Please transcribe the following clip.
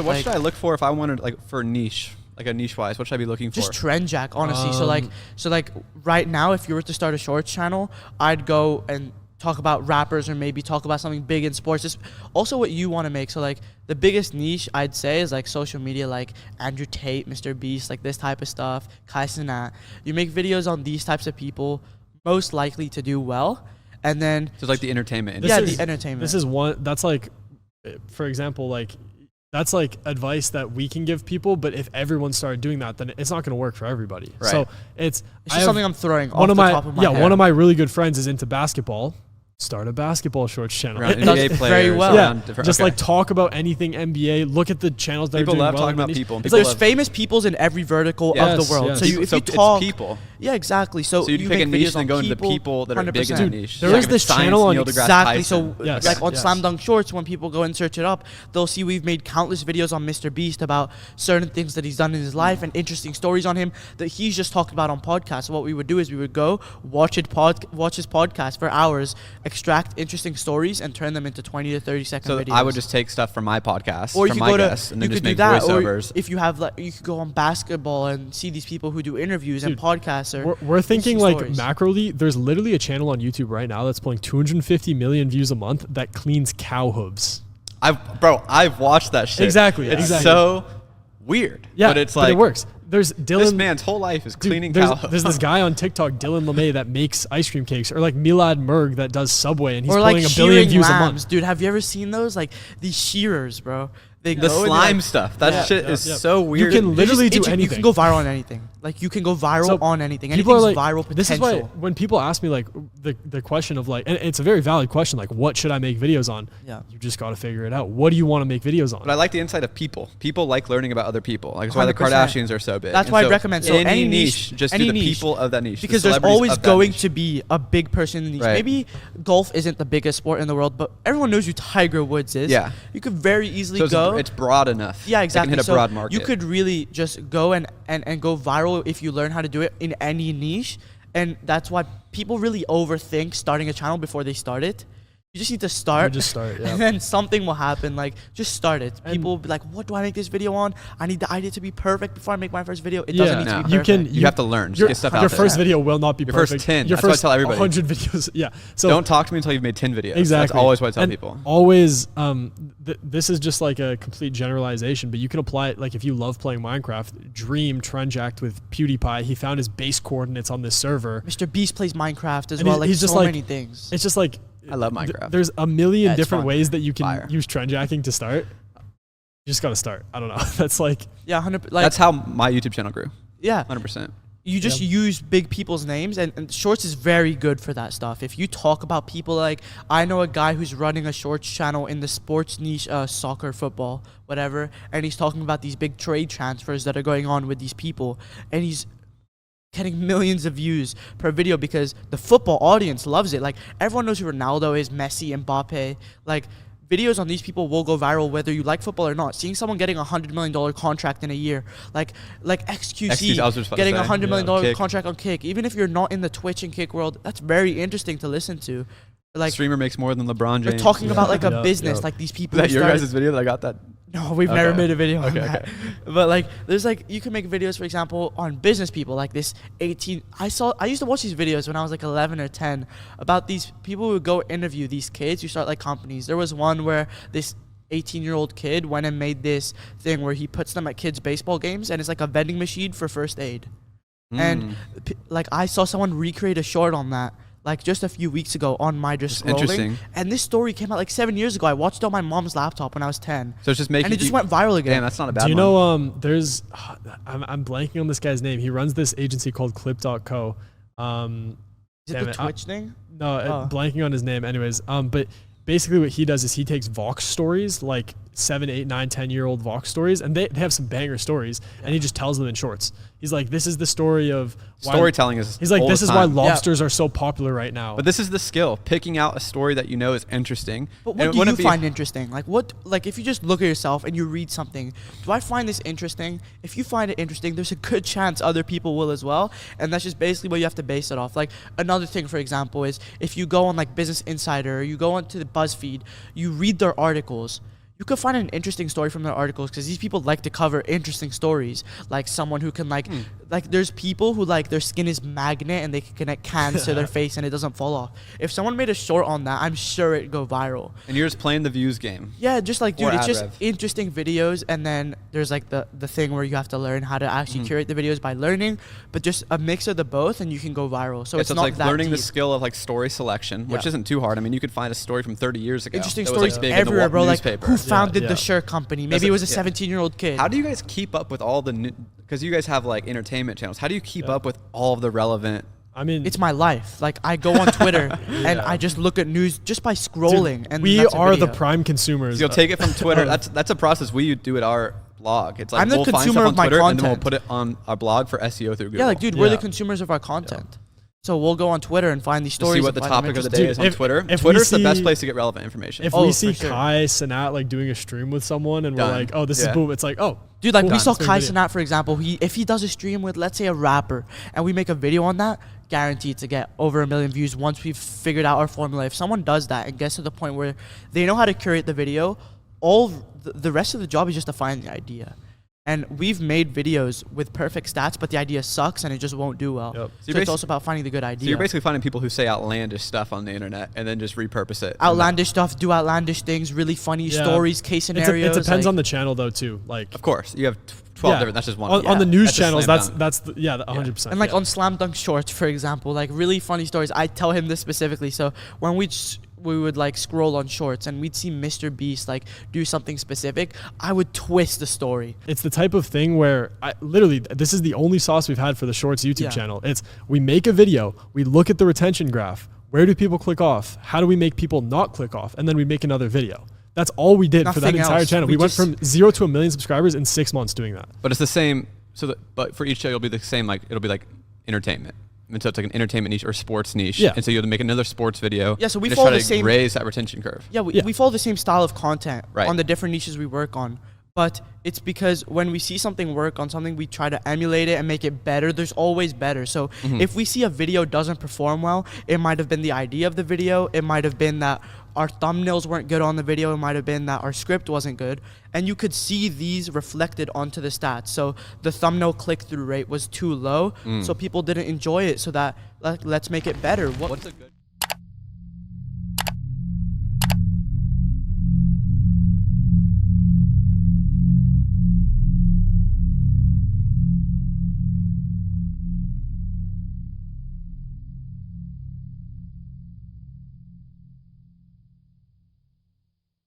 So what should I look for if I wanted, like, for a niche? Like a niche wise, what should I be looking for? Just trend jack, honestly. So like right now, if you were to start a shorts channel, I'd go and talk about rappers or maybe talk about something big in sports. Just also what you want to make. So like the biggest niche I'd say is like social media, like Andrew Tate, Mr. Beast, like this type of stuff. Kai Cenat. You make videos on these types of people, most likely to do well. And then so like the entertainment industry. the entertainment. This is one that's like, for example, like that's like advice that we can give people, but if everyone started doing that, then it's not going to work for everybody. Right. So it's just something I'm throwing off the top of my head. One of my really good friends is into basketball. Start a basketball shorts channel. Around It does NBA very well. Yeah, just like talk about anything NBA. Look at the channels that people are doing love well talking about people. And It's people there's famous peoples in every vertical of the world. Yes. So if you it's talk, people. Yeah, exactly. So you pick a make niche videos and then go on into the people that are big in 100%. that niche. There is this channel on exactly. So Yes. like on Yes. Slam Dunk Shorts, when people go and search it up, they'll see we've made countless videos on Mr. Beast about certain things that he's done in his life and interesting stories on him that he's just talked about on podcasts. So what we would do is we would go watch his podcast for hours, extract interesting stories, and turn them into 20 to 30-second So videos. I would just take stuff from my podcast, or you from could my go guests, to, and you then just could do make that, voiceovers. or if you have like, you could go on basketball and see these people who do interviews and podcasts. Or we're thinking like stories. macroly. There's literally a channel on YouTube right now that's pulling 250 million views a month that cleans cow hooves. I've watched that shit. Exactly. It's exactly. so weird. Yeah, but it's like it works. There's Dylan. This man's whole life is cleaning there's, cow hooves. there's this guy on TikTok, Dylan LeMay, that makes ice cream cakes, or like Milad Merg that does Subway, and he's or pulling like a billion shearing views a lambs, month. dude. Have you ever seen those? Like these shearers, bro. They the go slime and like, stuff. That shit is so You weird. can literally do anything. You can go viral on anything. Like you can go viral So on anything. people Anything's are like, viral potential. this is why when people ask me like the question of like, and it's a very valid question, like what should I make videos on? Yeah. You just got to figure it out. What do you want to make videos on? But I like the insight of people. People like learning about other people. Like that's why the 100%. Kardashians are so big. That's And why so I'd recommend any niche, just any do the niche. people of that niche. Because the there's celebrities always of that going niche. to be a big person in the niche. Right. Maybe golf isn't the biggest sport in the world, but everyone knows who Tiger Woods is. Yeah. You could very easily So go. it's broad enough. Yeah, They exactly. can hit a So broad market. you could really just go and go viral if you learn how to do it in any niche. And that's why people really overthink starting a channel before they start it. You just need to start. You just start, yeah. And then something will happen. Like, just start it. And People will be like, what do I make this video on? I need the idea to be perfect before I make my first video. It doesn't need to be perfect. You have to learn. Just Your, get stuff out your there. first video will not be Your perfect. first 10. Your That's what I first tell everybody. 100 videos. Yeah. So don't talk to me until you've made 10 videos. Exactly. That's always what I tell and people. Always, this is just like a complete generalization, but you can apply it. Like if you love playing Minecraft, Dream Trenjacked with PewDiePie. He found his base coordinates on this server. Mr. Beast plays Minecraft as And well. Like, he's just so like, many things. It's just like, I love Minecraft. There's a million Yeah, it's different fun. ways that you can Fire. use trendjacking to start. You just got to start. I don't know. That's like, Yeah, 100%. Like, That's how my YouTube channel grew. yeah. 100%. You just use big people's names, and Shorts is very good for that stuff. If you talk about people, like, I know a guy who's running a Shorts channel in the sports niche, soccer, football, whatever, and he's talking about these big trade transfers that are going on with these people, and he's getting millions of views per video because the football audience loves it. Like, everyone knows who Ronaldo is, Messi, Mbappe. Like, videos on these people will go viral whether you like football or not. Seeing someone getting a $100 million contract in a year, like XQC I was just about to getting a say. $100 million Kick. contract on Kick, even if you're not in the Twitch and Kick world, that's very interesting to listen to. Like, Streamer makes more than LeBron we're James. talking about like a Yeah, business, yeah. like these people. Is that who your started- guys' video that I got that? No, we've Okay. never made a video on Okay, that. okay. But like, there's like, you can make videos, for example, on business people. Like this 18. I used to watch these videos when I was like 11 or 10 about these people who would go interview these kids who start like companies. There was one where this 18-year-old kid went and made this thing where he puts them at kids' baseball games, and it's like a vending machine for first aid. And like, I saw someone recreate a short on that, like just a few weeks ago on my just scrolling. Interesting. And this story came out like 7 years ago. I watched it on my mom's laptop when I was 10. So it's just making And it just went viral again. Damn, that's not a bad do you one. know, there's, I'm blanking on this guy's name. He runs this agency called Clip.co. Is it the Twitch thing? No, blanking on his name. Anyways, but basically what he does is he takes Vox stories, like 7, 8, 9, 10-year-old Vox stories, and they have some banger stories, and he just tells them in shorts. He's like, this is the story of why Storytelling is He's like, all this the is why time. lobsters are so popular right now. But this is the skill, picking out a story that you know is interesting. But And what it do you wouldn't be- find interesting? Like if you just look at yourself and you read something, do I find this interesting? If you find it interesting, there's a good chance other people will as well. And that's just basically what you have to base it off. Like another thing, for example, is if you go on like Business Insider or you go onto the BuzzFeed, you read their articles. you could find an interesting story from their articles because these people like to cover interesting stories. Like someone who can like there's people who like their skin is magnet and they can connect cans to their face and it doesn't fall off. If someone made a short on that, I'm sure it'd go viral. And you're just playing the views game. Yeah, just like, Or dude, it's ad just rev. interesting videos. And then there's like the thing where you have to learn how to actually curate the videos by learning, but just a mix of the both and you can go viral. So it's So not like that learning the deep. skill of like story selection, which Yeah. isn't too hard. I mean, you could find a story from 30 years ago. Interesting that was, stories like, big in the everywhere, bro. Like newspaper. who founded yeah. the shirt company? That's Maybe it was a yeah. 17-year-old kid. How do you guys keep up with all the new, because you guys have like entertainment channels. How do you keep up with all of the relevant? I mean, It's my life. Like I go on Twitter and I just look at news just by scrolling. dude, And we that's a are the video. prime consumers. So you'll take it from Twitter. That's a process we do at our blog. It's like I'm the we'll find consumer stuff on of my Twitter and then we'll content. put it on our blog for SEO through Google. Yeah, like dude, we're the Yeah. consumers of our content. So we'll go on Twitter and find these to stories. see what and the find them topic of the interesting. day Dude, is on Twitter. if we Twitter's the best see- place to get relevant information. If Oh, we for see sure. Kai Cenat like doing a stream with someone and we're Done. like, oh, this Yeah. is boom, it's like, oh, Dude, like cool. we Done. saw Let's make a Kai video. Cenat, for example. If he does a stream with, let's say, a rapper, and we make a video on that, guaranteed to get over 1 million views once we've figured out our formula. If someone does that and gets to the point where they know how to curate the video, all the rest of the job is just to find the idea. And we've made videos with perfect stats, but the idea sucks and it just won't do well. Yep. So So you're it's also about finding the good idea. So you're basically finding people who say outlandish stuff on the internet and then just repurpose it. outlandish stuff, do outlandish things, really funny Yeah. stories, case It scenarios. depends like- on the channel though too. Like, Of course, you have 12 yeah. different. That's just one. on the Yeah. news That's a channels. slam That's dunk. 100%. And like yeah. on Slam Dunk Shorts, for example, like really funny stories. I tell him this specifically. So when we would like scroll on Shorts and we'd see Mr. Beast like do something specific, I would twist the story. It's the type of thing where literally this is the only sauce we've had for the Shorts YouTube Yeah. channel. It's we make a video, we look at the retention graph. Where do people click off? How do we make people not click off? And then we make another video. That's all we did for that Nothing entire else. channel. We We went just- from 0 to 1 million subscribers in 6 months doing that. But it's the same. But for each show, it'll be the same. Like it'll be like entertainment. And so it's like an entertainment niche or sports niche. Yeah. And so you'll make another sports video. Yeah, so we and just follow try the to same- raise that retention curve. Yeah, Yeah. we follow the same style of content Right. on the different niches we work on. But it's because when we see something work on something, we try to emulate it and make it better. There's always better. So if we see a video doesn't perform well, it might have been the idea of the video. It might have been that our thumbnails weren't good on the video. It might have been that our script wasn't good. And you could see these reflected onto the stats. So the thumbnail click-through rate was too low, so people didn't enjoy it. So that let's make it better. What's a good